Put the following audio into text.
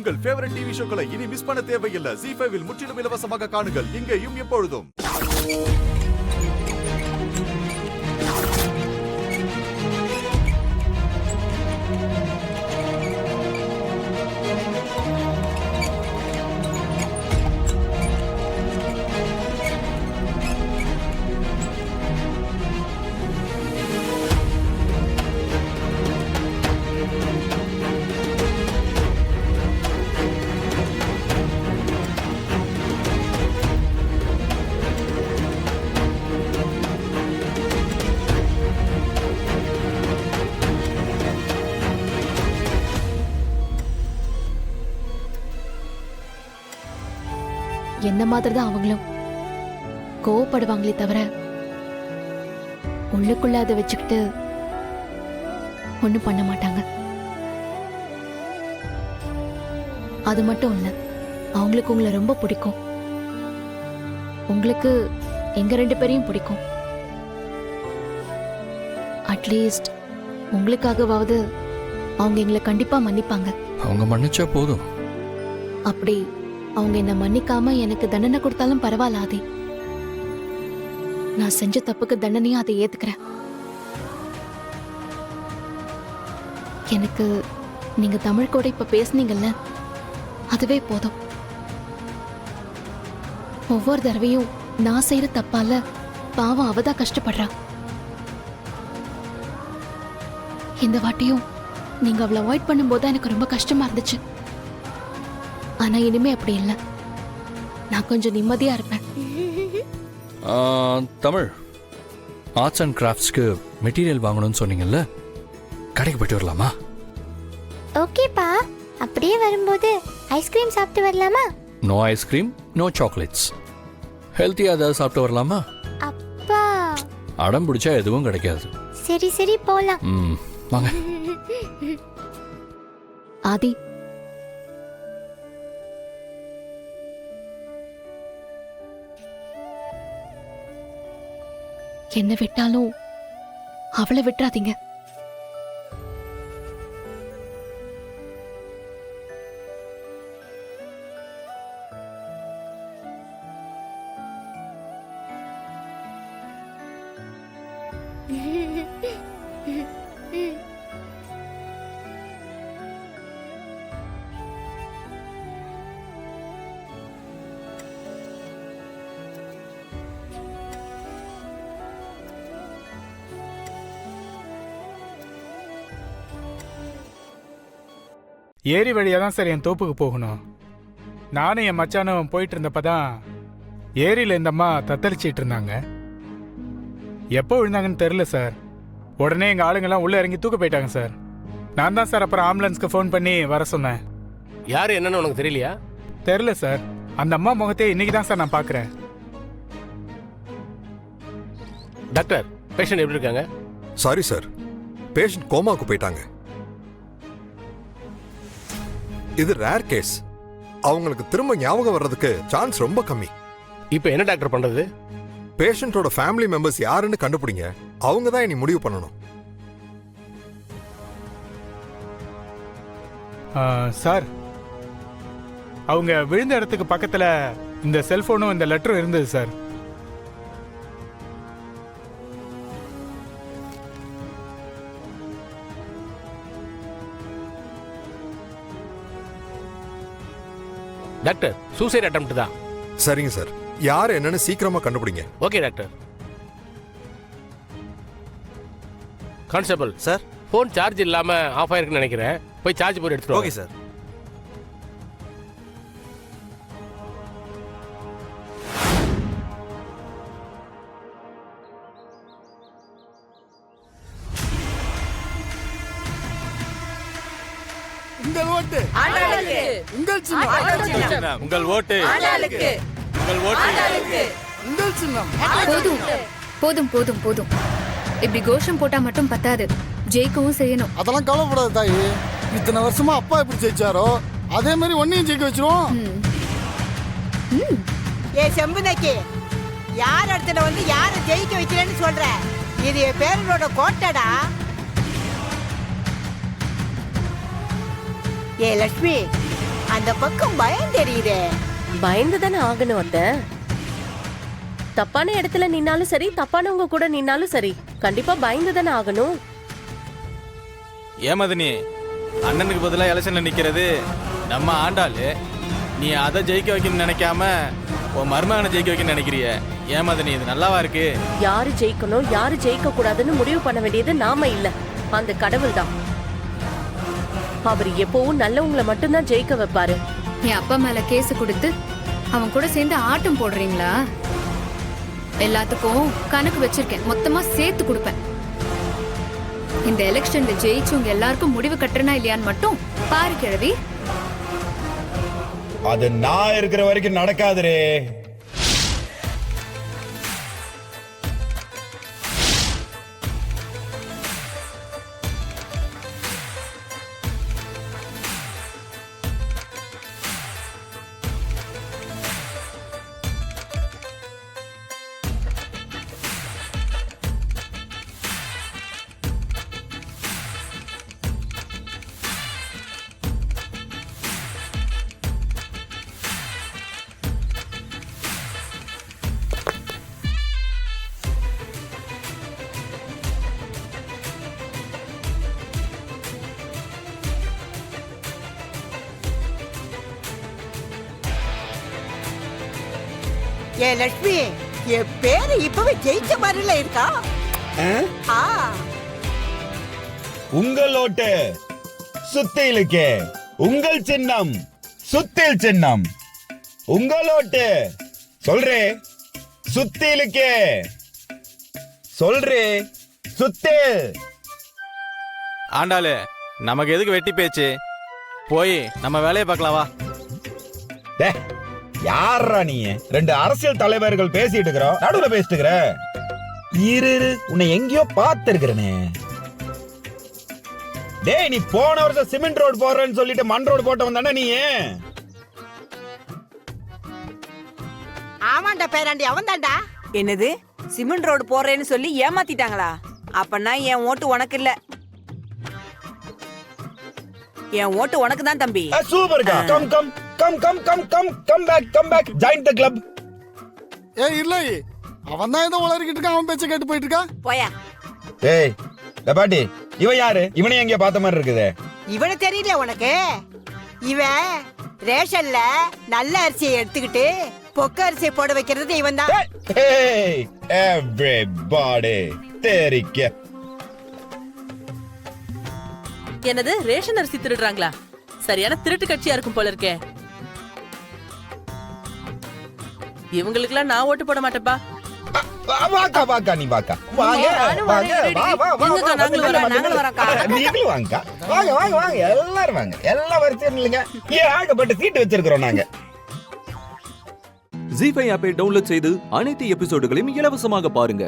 உங்கள் favourite TV ஷோக்களை இனி miss பண்ண தேவையில்லை. ZEE5 இல் முற்றிலும் இலவசமாக காணுங்கள். இங்கேயும் எப்பொழுதும். என்ன மாதிரி தான் அவங்களும் கோவப்படுவாங்களே தவிர உள்ளுக்குள்ள அதை வச்சுக்கிட்டு ஒண்ணும் பண்ண மாட்டாங்க. அது மட்டும் இல்ல, அவங்களுக்கு உங்களை ரொம்ப பிடிக்கும். உங்களுக்கு எங்க 2 பேரையும் பிடிக்கும். அட்லீஸ்ட் உங்களுக்காகவாவது அவங்க எங்களை கண்டிப்பா மன்னிப்பாங்க. அவங்க மன்னிச்சா போதும். அப்படி அவங்க என்ன மன்னிக்காம எனக்கு தண்டனை கொடுத்தாலும் பரவாயில்ல ஆதி. நான் செஞ்ச தப்புக்கு தண்டனையும் அதை ஏத்துக்கிறேன். எனக்கு நீங்க தமிழ் கூட இப்ப பேசுனீங்கல்ல, அதுவே போதும். ஒவ்வொரு தடவையும் நான் செய்யற தப்பால பாவம் அவதான் கஷ்டப்படுறா. இந்த வாட்டியும் நீங்க அவளை அவாய்ட் பண்ணும்போது எனக்கு ரொம்ப கஷ்டமா இருந்துச்சு. ஆனா இனிமே அப்படி இல்லை. நான் கொஞ்சம் நிம்மதியா இருப்பேன். தமிழ், ஆர்ட்ஸ் அண்ட் கிராஃப்ட்ஸ்க்கு மெட்டீரியல் வாங்கணும்னு சொன்னீங்கல்ல, கடைக்கு போயிட்டு வரலாமா? ஓகேப்பா. அப்படியே வரும்போது ஐஸ்கிரீம் சாப்பிட்டு வரலாமா? No ice cream, no chocolates. ஹெல்த்தியாக ஏதாவது சாப்பிட்டு வரலாமா? அப்பா அடம் பிடிச்சா எதுவும் கிடைக்காது. சரி சரி போலாம். வாங்க. ஆதி, என்ன விட்டாலும் அவளை விட்டுறாதீங்க. ஏரி வழியாக தான் சார் என் தோப்புக்கு போகணும். நானும் என் மச்சானும் போயிட்டு இருந்தப்பதான் ஏரியில் இந்த அம்மா தத்தளிச்சிட்டு இருந்தாங்க. எப்போ விழுந்தாங்கன்னு தெரில சார். உடனே எங்கள் ஆளுங்கெல்லாம் உள்ளே இறங்கி தூக்க போயிட்டாங்க சார். நான் தான் சார் அப்புறம் ஆம்புலன்ஸ்க்கு ஃபோன் பண்ணி வர சொன்னேன். யார் என்னன்னு உனக்கு தெரியலையா? தெரில சார். அந்த அம்மா முகத்தையே இன்னைக்கு தான் சார் நான் பார்க்குறேன். டாக்டர், பேஷண்ட் எப்படி இருக்காங்க? சாரி சார், பேஷண்ட் கோமாக்கு போயிட்டாங்க. இது ரேர் கேஸ். அவங்களுக்கு திரும்ப ஞாபகம் வர்றதுக்கு சான்ஸ் ரொம்ப கம்மி. இப்போ என்ன டாக்டர் பண்றது? பேஷண்டோட ஃபேமிலி மெம்பர்ஸ் யாருன்னு கண்டுபிடிங்க. அவங்க தான் இனி முடிவு பண்ணணும். சார், அவங்க விழுந்த இடத்துக்கு பக்கத்தில் இந்த செல்போனும் இந்த லெட்டரும் இருந்தது சார். டாக்டர், சூசைட் அட்டெம்ப்ட் தான். சரிங்க சார், யார் என்னன்னு சீக்கிரமா கண்டுபிடிங்க. Okay doctor. Constable sir, phone charge இல்லாம ஆஃப் ஆயிருக்குன்னு நினைக்கிறேன். போய் சார்ஜ் போட்டு எடுத்துட்டு ஓகே சார். உங்கள் ஓட்டு ஆண்டாளுக்கு, உங்கள் சின்னம் உங்கள் ஓட்டு ஆண்டாளுக்கு, உங்கள் ஓட்டு உங்கள் சின்னம். போதும் போதும் போதும் போதும். இப்படி கோஷம் போட்டா மட்டும் பத்தாது, ஜெயிக்கவும் செய்யணும். அதெல்லாம் கவலைப்படாத தாயி. இத்தனை வருஷமா அப்பா எப்படி ஜெயிச்சாரோ அதே மாதிரி ஒன்னையும் ஜெயிக்க வச்சிருவோம். ஏ செம்புனக்கி, யார் இடத்துல வந்து யாரை ஜெயிக்க வைக்கிறேன்னு சொல்ற? இது என் பேரனோட கோட்டடா. ஏ லட்சுமி, அந்த பக்கம் பயம் தெரியுதே. பயந்து தானே ஆகணும் அத்தை. தப்பான இடத்துல நின்னாலும் சரி, தப்பானவங்க கூட நின்னாலும் சரி, கண்டிப்பா பயந்து தானே ஆகணும். ஏமதனி, அண்ணனுக்கு பதிலா எலெக்ஷன்ல நிக்கிறது நம்ம ஆண்டாளு. நீ அதை ஜெயிக்க வைக்கணும்னு நினைக்காம உன் மருமகனை ஜெயிக்க வைக்கணும்னு நினைக்கிறிய. ஏமதனி, இது நல்லாவா இருக்கு? யாரு ஜெயிக்கணும் யாரு ஜெயிக்க கூடாதுன்னு முடிவு பண்ண வேண்டியது நாம இல்ல, அந்த கடவுள் தான். அவர் எப்பவும் நல்லவங்களை மட்டும்தான் ஜெயிக்க வைப்பாரு. என் அப்பா மேல கேஸ் கொடுத்து அவன் கூட சேர்ந்து ஆட்டம் போடுறீங்களா? எல்லாத்துக்கும் கணக்கு வச்சிருக்கேன், மொத்தமா சேர்த்து கொடுப்பேன். இந்த எலெக்ஷன்ல ஜெயிச்சவங்க எல்லாருக்கும் முடிவு கட்டுறனா இல்லையான்னு மட்டும் பாரு கிழவி. அது நான் இருக்கிற வரைக்கும் நடக்காதுரே. ஏ லட்சுமி, என் பேரு இப்பவே ஜெயிச்ச மாதிரில இருக்கா? ஆ, உங்கள் ஓட்டு சுத்திலுக்கே, உங்கள் சின்னம் சுத்தில் சின்னம். உங்கள் ஓட்டு சொல்றே சுத்திலுக்கே, சொல்றே சுத்தில். ஆண்டாளு, நமக்கு எதுக்கு வெட்டி பேச்சு? போய் நம்ம வேலையை பார்க்கலாம் வா. யாரா நீ? ரெண்டு அரசியல் தலைவர்கள் பேசிட்டு இருக்கிறோம், நடுவுல பேசிட்டு இருக்கிற. இரு, உன்னை எங்கேயோ பார்த்திருக்கிறனே. டேய், நீ போன வருஷம் சிமெண்ட் ரோடு போடுறேன்னு சொல்லிட்டு மண் ரோடு போட்டவன் தானே நீ? ஆமாண்டா பேராண்டி, அவன் தான்டா. என்னது, சிமெண்ட் ரோடு போடுறேன்னு சொல்லி ஏமாத்திட்டாங்களா? அப்பன்னா என் ஓட்டு உனக்கு இல்ல, என் ஓட்டு உனக்கு தான் தம்பி. சூப்பர்க்கா. Come come come come come come come back, come back, join the club. இல்ல, அவன் தான் ஏதோ உளறிக்கிட்டு இருக்கான், அவன் பேச்ச கேட்டு போயிட்டு இருக்கா. போயா. ஏய் பாட்டி, இவன் யாரு? இவனை எங்க பார்த்த மாதிரி இருக்குது. இவனை தெரியல உனக்கு? இவன் ரேஷன்ல நல்ல அரிசியை எடுத்துக்கிட்டு பொக்க அரிசியை போட வைக்கிறது இவன் தான். எவ்ரிபாடி தெரிக்க. என்னது, ரேஷன் அரிசி திருடுறாங்களா? சரியான திருட்டு கட்சியா இருக்கும் போல இருக்கே. இவங்களுக்குலாம் நான் ஓட்டு போட மாட்டேப்பா. வாக்கா வாக்கா, நீ வாக்கா, வாங்க வாங்க, நாங்களும் வரோம்க்கா. நீங்களும் வாங்கக்கா, வாங்க வாங்க வாங்க, எல்லாரும் வாங்க, எல்லா வரிசையும் இல்லைங்க. ஏகப்பட்ட சீட்டு வச்சிருக்கிறோம் நாங்க. ஜீ5 ஆப்பை டவுன்லோட் செய்து அனைத்து எபிசோடுகளையும் இலவசமாக பாருங்க.